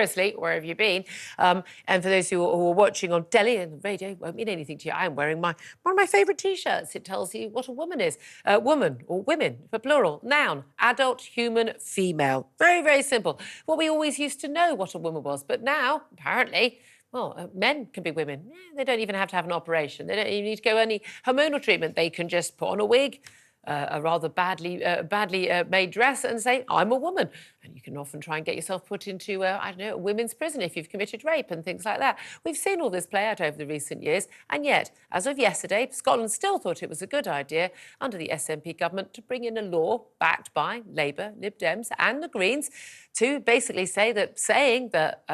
seriously, where have you been? And for those who are watching on telly and the radio, won't mean anything to you. I am wearing one of my favourite T-shirts. It tells you what a woman is. Woman, or women, for plural. Noun, adult, human, female. Very, very simple. What we always used to know what a woman was. But now, apparently, well, men can be women. They don't even have to have an operation. They don't even need to go any hormonal treatment. They can just put on a wig, a rather badly made dress, and say, I'm a woman. And you can often try and get yourself put into, I don't know, a women's prison if you've committed rape and things like that. We've seen all this play out over the recent years. And yet, as of yesterday, Scotland still thought it was a good idea under the SNP government to bring in a law backed by Labour, Lib Dems and the Greens to basically say that saying that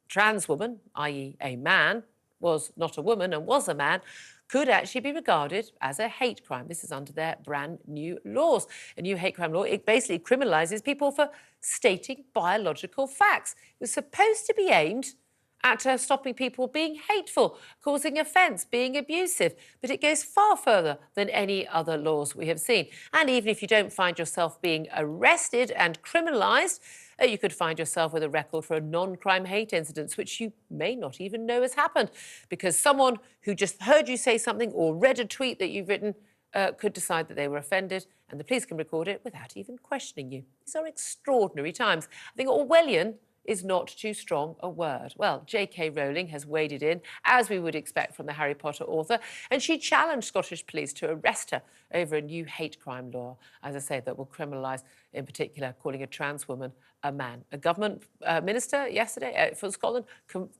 trans woman, i.e. a man, was not a woman and was a man, could actually be regarded as a hate crime. This is under their brand new laws. A new hate crime law, it basically criminalises people for stating biological facts. It was supposed to be aimed at stopping people being hateful, causing offence, being abusive. But it goes far further than any other laws we have seen. And even if you don't find yourself being arrested and criminalised, you could find yourself with a record for a non-crime hate incident, which you may not even know has happened, because someone who just heard you say something or read a tweet that you've written could decide that they were offended, and the police can record it without even questioning you. These are extraordinary times. I think Orwellian is not too strong a word. Well, J.K. Rowling has waded in, as we would expect from the Harry Potter author, and she challenged Scottish police to arrest her over a new hate crime law, as I say, that will criminalise, in particular, calling a trans woman a man. A government minister yesterday for Scotland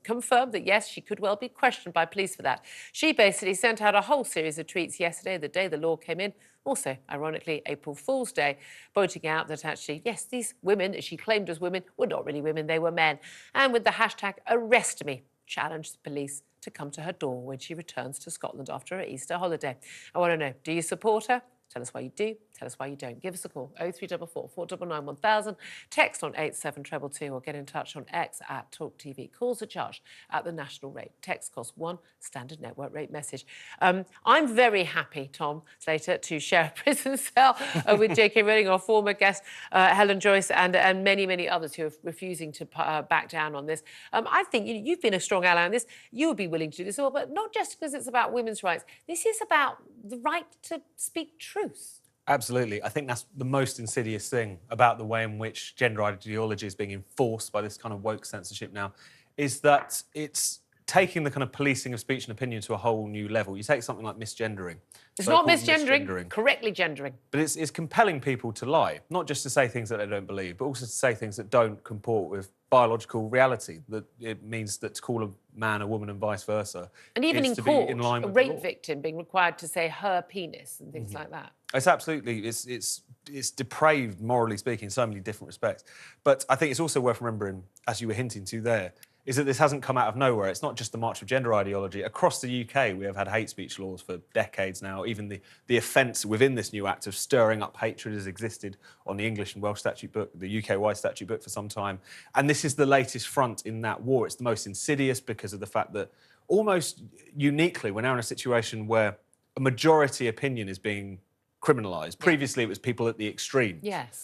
confirmed that, yes, she could well be questioned by police for that. She basically sent out a whole series of tweets yesterday, the day the law came in, also, ironically, April Fool's Day, pointing out that actually, yes, these women that she claimed as women were not really women, they were men. And with the hashtag arrest me, challenged the police to come to her door when she returns to Scotland after her Easter holiday. I want to know, do you support her? Tell us why you do, tell us why you don't. Give us a call, 0344 499 1000, text on 87222 or get in touch on X at TalkTV. Calls are charged at the national rate. Text costs £1, standard network rate message. I'm very happy, Tom Slater, to share a prison cell with J.K. Rowling, our former guest, Helen Joyce, and many, many others who are refusing to back down on this. I think you've been a strong ally on this. You would be willing to do this all, but not just because it's about women's rights. This is about the right to speak truth. Absolutely. I think that's the most insidious thing about the way in which gender ideology is being enforced by this kind of woke censorship now, is that it's taking the kind of policing of speech and opinion to a whole new level. You take something like misgendering. It's not misgendering, correctly gendering. But it's compelling people to lie, not just to say things that they don't believe, but also to say things that don't comport with biological reality. That it means that to call a man a woman and vice versa. And even in to court, be in line a with the rape law. victim being required to say her penis and things like that. It's absolutely, it's depraved, morally speaking, in so many different respects. But I think it's also worth remembering, as you were hinting to there, is that this hasn't come out of nowhere. It's not just the march of gender ideology. Across the UK, we have had hate speech laws for decades now. Even the offence within this new act of stirring up hatred has existed on the English and Welsh statute book, the UK-wide statute book for some time. And this is the latest front in that war. It's the most insidious because of the fact that almost uniquely, we're now in a situation where a majority opinion is being criminalised. Previously, it was people at the extreme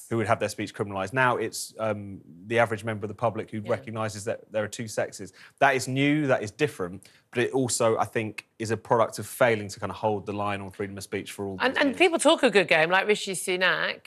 who would have their speech criminalised. Now it's the average member of the public who recognises that there are two sexes. That is new, that is different, but it also, I think, is a product of failing to kind of hold the line on freedom of speech for all And people talk a good game, like Rishi Sunak,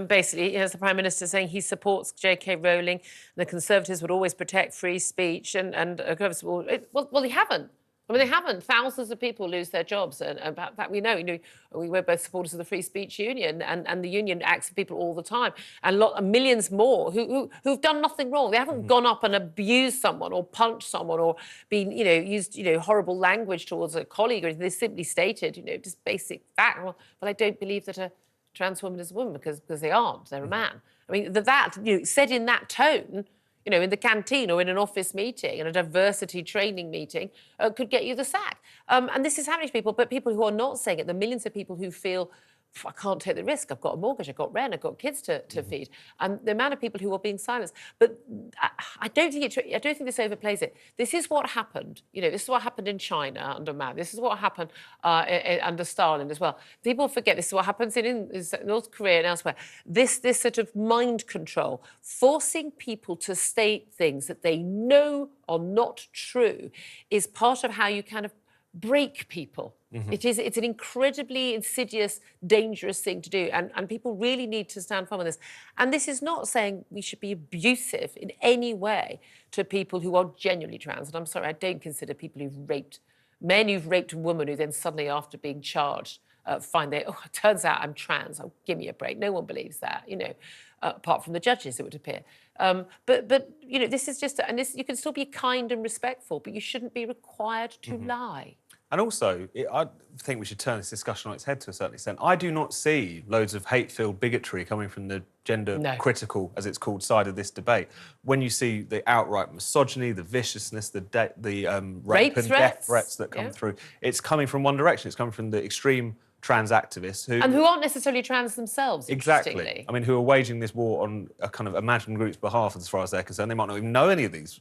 basically, as the Prime Minister saying he supports J.K. Rowling, and the Conservatives would always protect free speech, and Conservatives well, they haven't. I mean, they haven't. Thousands of people lose their jobs, and in fact, we know, we're both supporters of the Free Speech Union, and the union acts for people all the time, and millions more who've done nothing wrong. They haven't gone up and abused someone or punched someone or been, used, horrible language towards a colleague, or they simply stated, just basic fact. Well, I don't believe that a trans woman is a woman because they aren't. They're a man. I mean, that said in that tone, in the canteen or in an office meeting, in a diversity training meeting, could get you the sack. And this is happening to people, but people who are not saying it, the millions of people who feel I can't take the risk. I've got a mortgage, I've got rent, I've got kids to feed. And the amount of people who are being silenced. But I don't think this overplays it. This is what happened. This is what happened in China under Mao. This is what happened under Stalin as well. People forget this is what happens in North Korea and elsewhere. This sort of mind control, forcing people to state things that they know are not true, is part of how you kind of break people. It's an incredibly insidious, dangerous thing to do, and people really need to stand firm on this. And this is not saying we should be abusive in any way to people who are genuinely trans. And I'm sorry, I don't consider people men who've raped a woman who then suddenly, after being charged, find it turns out I'm trans. Oh, give me a break. No one believes that, apart from the judges, it would appear. But this is just, and this, you can still be kind and respectful, but you shouldn't be required to lie. And also, I think we should turn this discussion on its head to a certain extent. I do not see loads of hate-filled bigotry coming from the gender-critical, as it's called, side of this debate. When you see the outright misogyny, the viciousness, the rape and death threats that come through, it's coming from one direction. It's coming from the extreme trans activists who aren't necessarily trans themselves. Exactly. I mean, who are waging this war on a kind of imagined group's behalf, as far as they're concerned. They might not even know any of these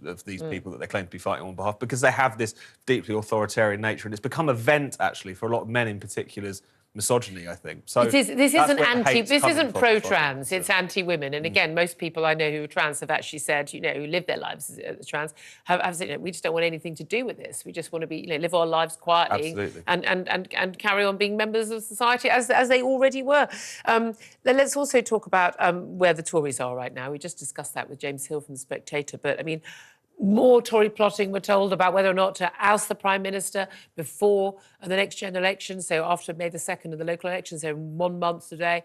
people that they claim to be fighting on behalf, because they have this deeply authoritarian nature, and it's become a vent actually for a lot of men in particular's misogyny, I think. So this isn't pro-trans, it's anti-women. And again, most people I know who are trans have actually said, who live their lives as trans, have said, we just don't want anything to do with this. We just want to be, live our lives quietly and carry on being members of society as they already were. Then let's also talk about where the Tories are right now. We just discussed that with James Hill from The Spectator. But I mean, more Tory plotting, we're told, about whether or not to oust the Prime Minister before the next general election, so after May the 2nd of the local elections, so 1 month today,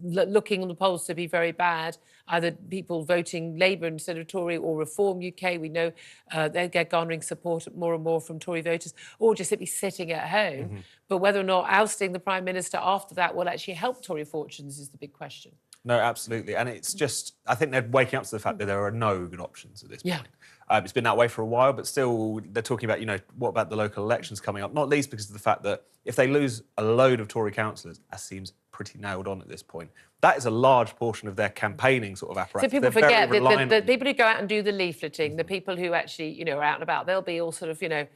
looking on the polls to be very bad. Either people voting Labour instead of Tory, or Reform UK, we know they're garnering support more and more from Tory voters, or just simply sitting at home. But whether or not ousting the Prime Minister after that will actually help Tory fortunes is the big question. No, absolutely. And it's just, I think they're waking up to the fact that there are no good options at this point. It's been that way for a while, but still they're talking about, what about the local elections coming up? Not least because of the fact that if they lose a load of Tory councillors, as seems pretty nailed on at this point, that is a large portion of their campaigning sort of apparatus. So people forget that the people who go out and do the leafleting, the people who actually, are out and about, they'll be all sort of,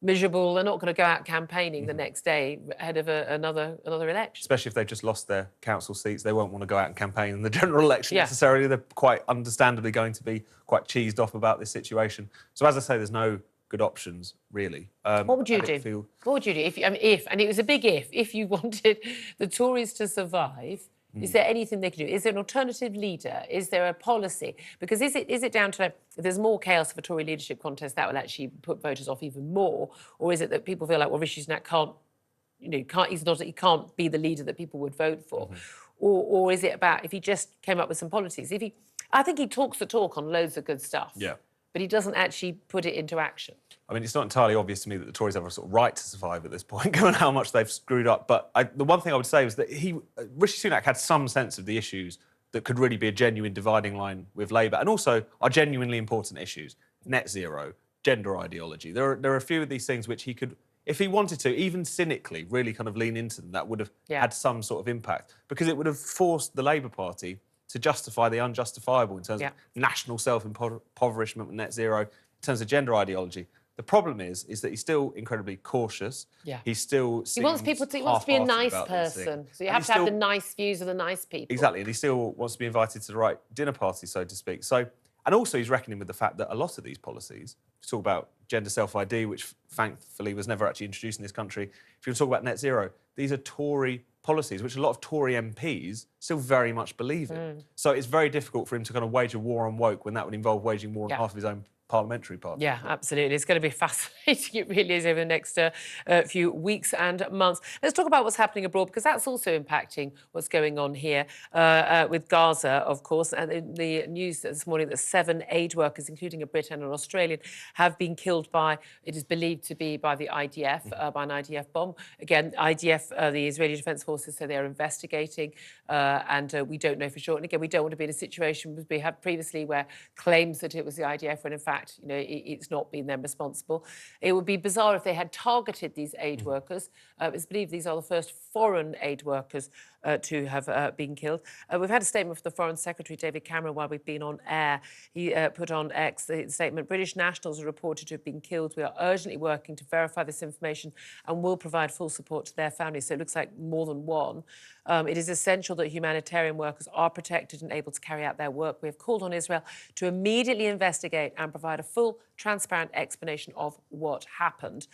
miserable. They're not going to go out campaigning the next day ahead of another election. Especially if they've just lost their council seats, they won't want to go out and campaign in the general election necessarily. They're quite understandably going to be quite cheesed off about this situation. So as I say, there's no good options really. What would you do? What would you do if and it was a big if you wanted the Tories to survive? Is there anything they could do? Is there an alternative leader? Is there a policy? Because is it down to, if there's more chaos of a Tory leadership contest, that will actually put voters off even more? Or is it that people feel like, well, Rishi Sunak he can't be the leader that people would vote for? Or is it about, if he just came up with some policies? I think he talks the talk on loads of good stuff. But he doesn't actually put it into action. I mean, it's not entirely obvious to me that the Tories have a sort of right to survive at this point, given how much they've screwed up. But the one thing I would say was that Rishi Sunak had some sense of the issues that could really be a genuine dividing line with Labour, and also are genuinely important issues. Net zero, gender ideology. There are a few of these things which he could, if he wanted to, even cynically, really kind of lean into them. That would have had some sort of impact, because it would have forced the Labour Party to justify the unjustifiable in terms of national self-impoverishment with net zero, in terms of gender ideology. The problem is that he's still incredibly cautious. He still he wants to be a nice person. So you have to have the nice views of the nice people. Exactly, and he still wants to be invited to the right dinner party, so to speak. So, and also he's reckoning with the fact that a lot of these policies, talk about gender self-ID, which thankfully was never actually introduced in this country. If you talk about net zero, these are Tory policies, which a lot of Tory MPs still very much believe in. So it's very difficult for him to kind of wage a war on woke when that would involve waging war on half of his own parliamentary party. Yeah, absolutely. It's going to be fascinating. It really is over the next few weeks and months. Let's talk about what's happening abroad, because that's also impacting what's going on here with Gaza, of course. And the news this morning that 7 aid workers, including a Brit and an Australian, have been killed by, it is believed to be by the IDF, by an IDF bomb. Again, IDF, the Israeli Defence Forces, so they're investigating, and we don't know for sure. And again, we don't want to be in a situation as we had previously where claims that it was the IDF when in fact fact, it's not been them responsible. It would be bizarre if they had targeted these aid workers. It's believed these are the first foreign aid workers to have been killed. We've had a statement from the Foreign Secretary, David Cameron, while we've been on air. He put on X the statement, British nationals are reported to have been killed. We are urgently working to verify this information and will provide full support to their families. So it looks like more than one. It is essential that humanitarian workers are protected and able to carry out their work. We have called on Israel to immediately investigate and provide a full, transparent explanation of what happened.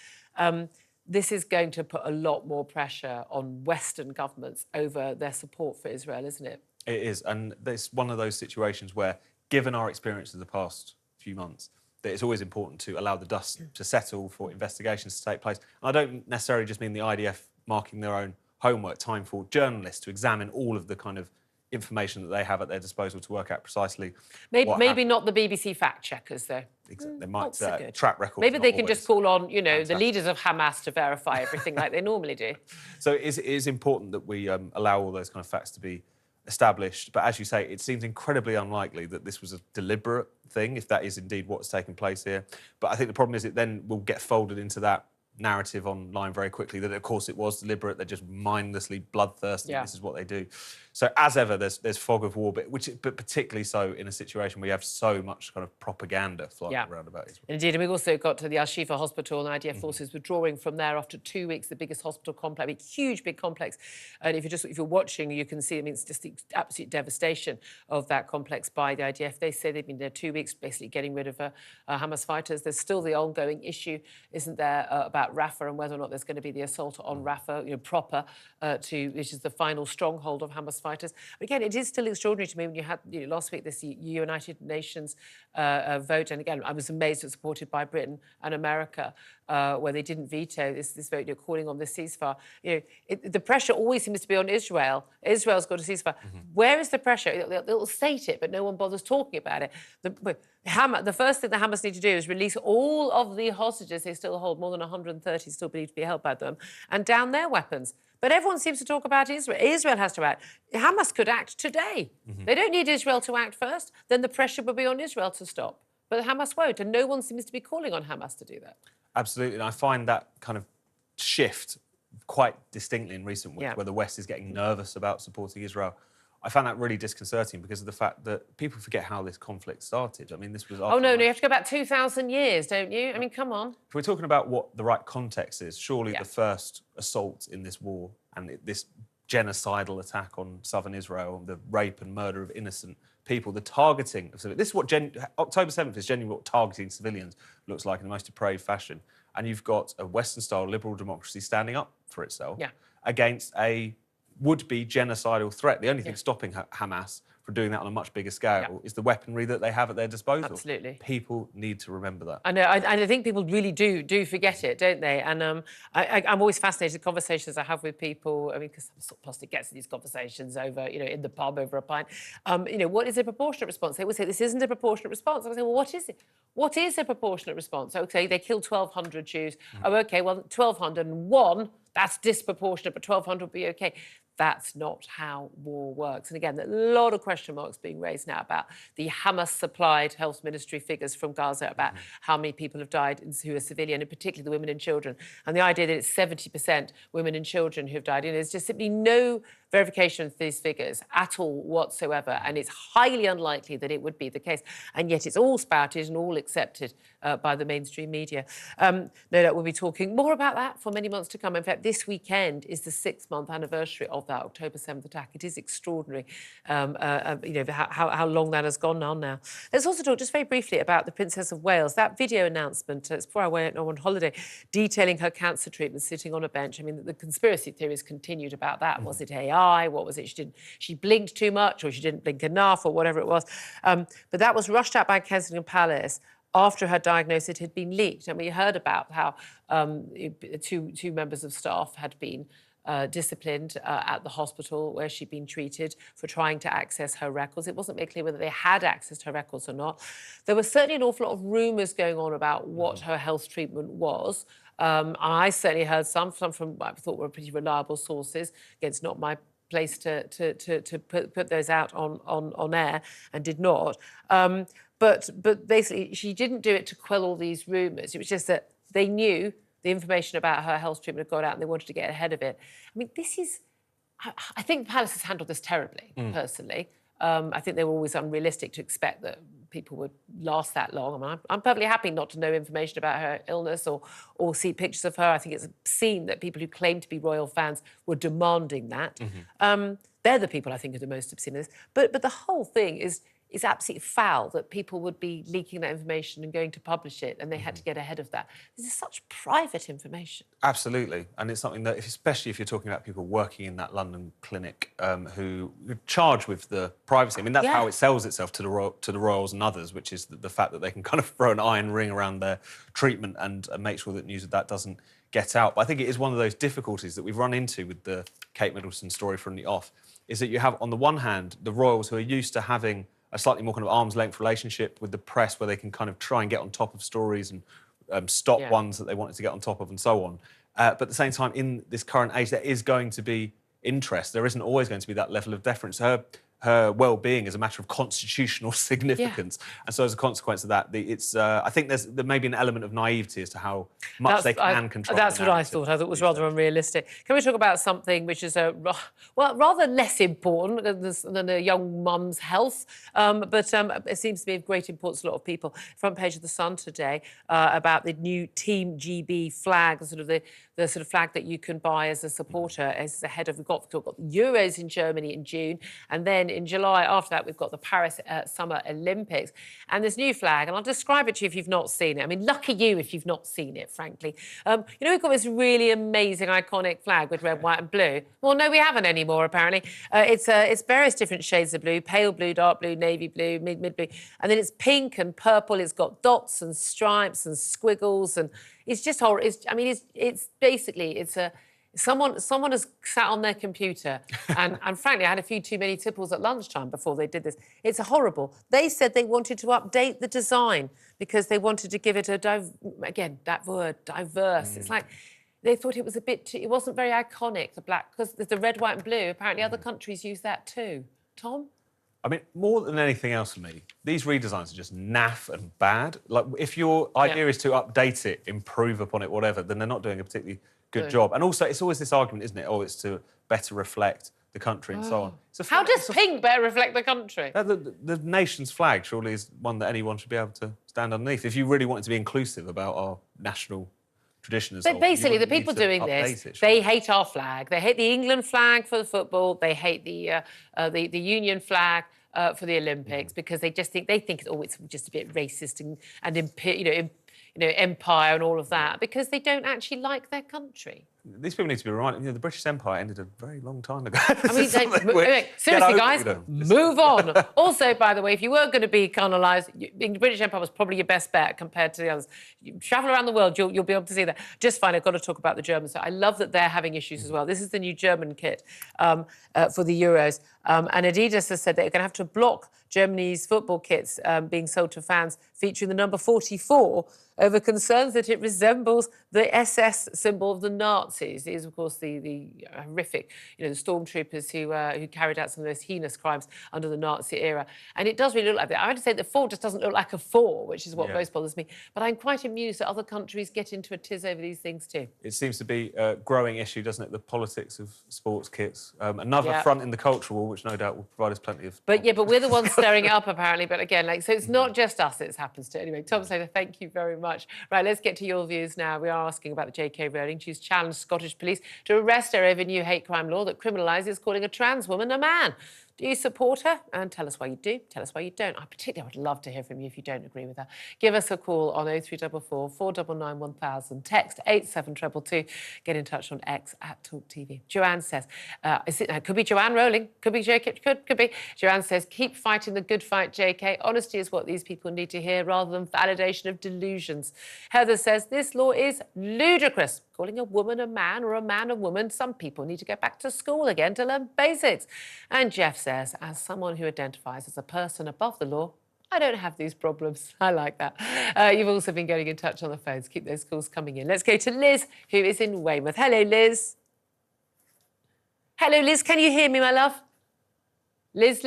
This is going to put a lot more pressure on Western governments over their support for Israel, isn't it? It is, and it's one of those situations where, given our experience of the past few months, that it's always important to allow the dust to settle for investigations to take place. And I don't necessarily just mean the IDF marking their own homework, time for journalists to examine all of the kind of information that they have at their disposal to work out precisely. Maybe not the BBC fact checkers, though. Exactly. They might so good. track record. Maybe they can just call on, the leaders of Hamas to verify everything like they normally do. So it is important that we allow all those kind of facts to be established. But as you say, it seems incredibly unlikely that this was a deliberate thing, if that is indeed what's taken place here. But I think the problem is it then will get folded into that narrative online very quickly that, of course, it was deliberate. They're just mindlessly bloodthirsty. Yeah. This is what they do. So as ever, there's fog of war, but particularly so in a situation where you have so much kind of propaganda flying around about Israel. Indeed, and we've also got to the Al-Shifa hospital, and IDF forces withdrawing from there after 2 weeks. The biggest hospital complex, a huge, big complex. And if you're watching, you can see. I mean, it's just the absolute devastation of that complex by the IDF. They say they've been there 2 weeks, basically getting rid of Hamas fighters. There's still the ongoing issue, isn't there, about Rafah and whether or not there's going to be the assault on Rafah, proper which is the final stronghold of Hamas fighters. But again, it is still extraordinary to me when you had last week this United Nations vote, and again, I was amazed it was supported by Britain and America, where they didn't veto this vote, calling on this ceasefire. The pressure always seems to be on Israel. Israel's got a ceasefire. Where is the pressure? They'll state it, but no one bothers talking about it. The first thing the Hamas need to do is release all of the hostages they still hold, more than 130 still believed to be held by them, and down their weapons. But everyone seems to talk about Israel. Israel has to act. Hamas could act today. They don't need Israel to act first. Then the pressure will be on Israel to stop. But Hamas won't, and no one seems to be calling on Hamas to do that. Absolutely, and I find that kind of shift quite distinctly in recent weeks, where the West is getting nervous about supporting Israel. I found that really disconcerting because of the fact that people forget how this conflict started. I mean, this was... Oh, no, you have to go back 2,000 years, don't you? I mean, come on. If we're talking about what the right context is, surely the first assault in this war and this genocidal attack on southern Israel, the rape and murder of innocent people, the targeting of civilians. This is what October 7th is genuinely what targeting civilians looks like in the most depraved fashion. And you've got a Western-style liberal democracy standing up for itself against a would-be genocidal threat. The only thing stopping Hamas from doing that on a much bigger scale is the weaponry that they have at their disposal. Absolutely. People need to remember that. I know, and I think people really do forget it, don't they? And I'm always fascinated with conversations I have with people. I mean, because I'm sort of plastic gets to these conversations over, in the pub over a pint. What is a proportionate response? They would say, this isn't a proportionate response. I would say, well, what is it? What is a proportionate response? Okay, they killed 1,200 Jews. Oh, okay, well, 1,201, that's disproportionate, but 1,200 would be okay. That's not how war works. And again, a lot of question marks being raised now about the Hamas-supplied health ministry figures from Gaza about how many people have died who are civilian, and particularly the women and children. And the idea that it's 70% women and children who've died, there's just simply no verification of these figures at all whatsoever. And it's highly unlikely that it would be the case. And yet it's all spouted and all accepted by the mainstream media. No doubt we'll be talking more about that for many months to come. In fact, this weekend is the 6-month anniversary of that October 7th attack. It is extraordinary, how long that has gone on now. Let's also talk just very briefly about the Princess of Wales. That video announcement, it's before I went on holiday, detailing her cancer treatment, sitting on a bench. I mean, the conspiracy theories continued about that. Was it AI? What was it? She blinked too much, or she didn't blink enough, or whatever it was. But that was rushed out by Kensington Palace after her diagnosis had been leaked. And we heard about how two members of staff had been disciplined at the hospital where she'd been treated for trying to access her records. It wasn't made clear whether they had accessed her records or not. There was certainly an awful lot of rumours going on about what her health treatment was. I certainly heard some from what I thought were pretty reliable sources. Again, it's not my place to put those out on air, and did not. but basically, she didn't do it to quell all these rumours. It was just that they knew the information about her health treatment had got out and they wanted to get ahead of it. I mean, this is... I think the Palace has handled this terribly, personally. I think they were always unrealistic to expect that people would last that long. I mean, I'm perfectly happy not to know information about her illness or see pictures of her. I think it's obscene that people who claim to be royal fans were demanding that. They're the people I think are the most obscene of this. But the whole thing is absolutely foul that people would be leaking that information and going to publish it, and they had to get ahead of that. This is such private information. Absolutely, and it's something that, especially if you're talking about people working in that London clinic who are charged with the privacy. I mean, that's how it sells itself to the royals and others, which is the fact that they can kind of throw an iron ring around their treatment and make sure that news of that doesn't get out. But I think it is one of those difficulties that we've run into with the Kate Middleton story from the off, is that you have, on the one hand, the royals who are used to having a slightly more kind of arm's length relationship with the press, where they can kind of try and get on top of stories and stop ones that they wanted to get on top of and so on. But at the same time, in this current age, there is going to be interest. There isn't always going to be that level of deference. Her well-being is a matter of constitutional significance, and so as a consequence of that, I think there may be an element of naivety as to how much they can control. That's what I thought. I thought it was rather unrealistic. Can we talk about something which is rather less important than a young mum's health, but it seems to be of great importance to a lot of people. Front page of the Sun today about the new Team GB flag, the sort of flag that you can buy as a supporter, as ahead of we've got the Euros in Germany in June, and then in July after that we've got the Paris Summer Olympics, and this new flag, and I'll describe it to you if you've not seen it. I mean, lucky you if you've not seen it, frankly. You know, we've got this really amazing iconic flag with red, white and blue. Well, no, we haven't anymore, apparently. It's various different shades of blue: pale blue, dark blue, navy blue, mid blue, and then it's pink and purple. It's got dots and stripes and squiggles, and it's just horrible. It's basically someone has sat on their computer and frankly, I had a few too many tipples at lunchtime before they did this. It's horrible. They said they wanted to update the design because they wanted to give it again, that word, diverse. It's like they thought it was it wasn't very iconic, the black, because there's the red, white and blue. Apparently other countries use that too. Tom? I mean, more than anything else for me, these redesigns are just naff and bad. Like, if your idea is to update it, improve upon it, whatever, then they're not doing a particularly good job. And also, it's always this argument, isn't it? Oh, it's to better reflect the country and so on. How does pink better reflect the country? The nation's flag surely is one that anyone should be able to stand underneath. If you really want it to be inclusive about our national tradition and so on. But basically, the people doing this, they hate our flag. They hate the England flag for the football. They hate the Union flag for the Olympics because they think it's just a bit racist and empire and all of that, because they don't actually like their country. These people need to be reminded, the British Empire ended a very long time ago. I mean, seriously, guys, move on. Also, by the way, if you weren't going to be colonised, the British Empire was probably your best bet compared to the others. You travel around the world, you'll be able to see that. Just fine, I've got to talk about the Germans. So I love that they're having issues as well. This is the new German kit for the Euros. And Adidas has said they're going to have to block Germany's football kits being sold to fans featuring the number 44 over concerns that it resembles the SS symbol of the Nazis. These, of course, the horrific, the stormtroopers who carried out some of those heinous crimes under the Nazi era. And it does really look like that. I have to say the 4 just doesn't look like a 4, which is what most bothers me. But I'm quite amused that other countries get into a tiz over these things too. It seems to be a growing issue, doesn't it? The politics of sports kits. Another front in the culture war, which no doubt will provide us plenty of... But we're the ones stirring it up, apparently. But again, so it's not just us it happens to. Anyway, Tom Slater, thank you very much. Right, let's get to your views now. We are asking about the J.K. Rowling. She's challenged Scottish police to arrest her over new hate crime law that criminalises calling a trans woman a man. Do you support her? And tell us why you do. Tell us why you don't. I would love to hear from you if you don't agree with her. Give us a call on 0344 499 1000. Text 87222. Get in touch on X at TalkTV. Joanne says, it could be Joanne Rowling, could be JK, could be. Joanne says, keep fighting the good fight, JK. Honesty is what these people need to hear rather than validation of delusions. Heather says, this law is ludicrous. Calling a woman a man or a man a woman, some people need to get back to school again to learn basics. And Jeff says, as someone who identifies as a person above the law, I don't have these problems. I like that. You've also been getting in touch on the phones. Keep those calls coming in. Let's go to Liz, who is in Weymouth. Hello, Liz. Hello, Liz. Can you hear me, my love? Liz?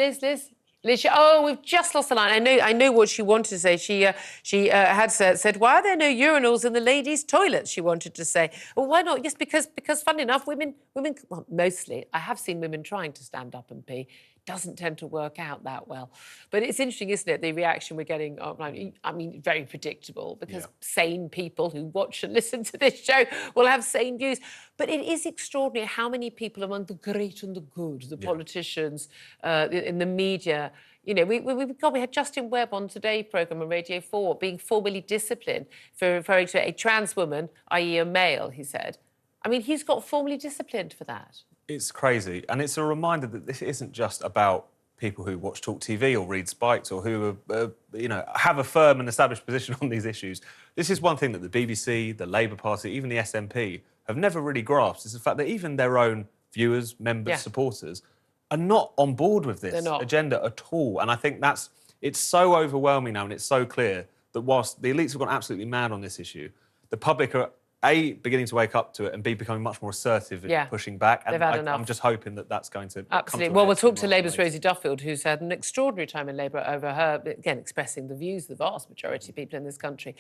Oh, we've just lost the line. I know what she wanted to say. She had said, why are there no urinals in the ladies' toilets? She wanted to say, well, why not? Yes, because fun enough, women, well, mostly. I have seen women trying to stand up and pee. Doesn't tend to work out that well. But it's interesting, isn't it? The reaction we're getting. I mean, very predictable, because sane people who watch and listen to this show will have sane views. But it is extraordinary how many people among the great and the good, the politicians, in the media. You know, we had Justin Webb on Today's programme on Radio 4 being formally disciplined for referring to a trans woman, i.e. a male, he said. I mean, he's got formally disciplined for that. It's crazy. And it's a reminder that this isn't just about people who watch TalkTV or read Spikes or who, have a firm and established position on these issues. This is one thing that the BBC, the Labour Party, even the SNP have never really grasped. Is the fact that even their own viewers, members, supporters are not on board with this agenda at all. And I think it's so overwhelming now, and it's so clear that whilst the elites have gone absolutely mad on this issue, the public are A, beginning to wake up to it, and B, becoming much more assertive in pushing back. And I'm just hoping that that's going to Absolutely. come to Well, we'll talk to Labour's Rosie Duffield, who's had an extraordinary time in Labour over her, again, expressing the views of the vast majority of people in this country.